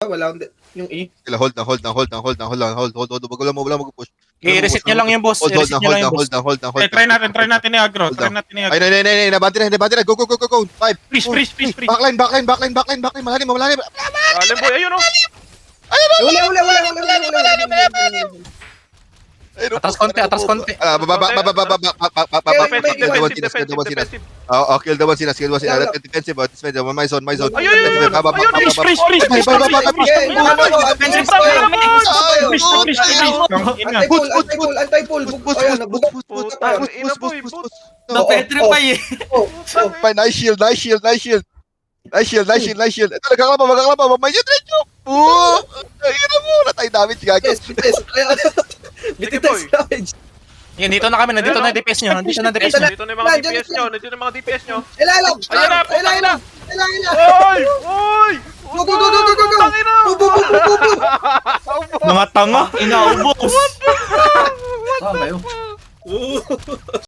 Wala akong yung E. Sila, hold. Wag lang mag-push. I-reset nyo lang yung boss. Hold I-reset nyo lang yung boss. Try natin i-aggro. Try natin i-aggro. Ay, nabati na. Go. 5. Freeze. Backline. Malalim. Alam boy, ayun oh. Wala. Atras konti. Baba. Defensive. Kill the one sila. Defensive. My zone. Ayun. Freeze. Anti-pull. Ayan, nagbukas. Na-petrify eh. Nice shield. Ito, nagkaklapa. May shield rin yung. Ayun mo. Natay damage gago. Bititest damage. Yan, nandito na yung DPS nyo. Dito na yung mga DPS nyo. Ilalam. Ayan na. Oy! Go. Mga tanga, inaubos. Tama yun.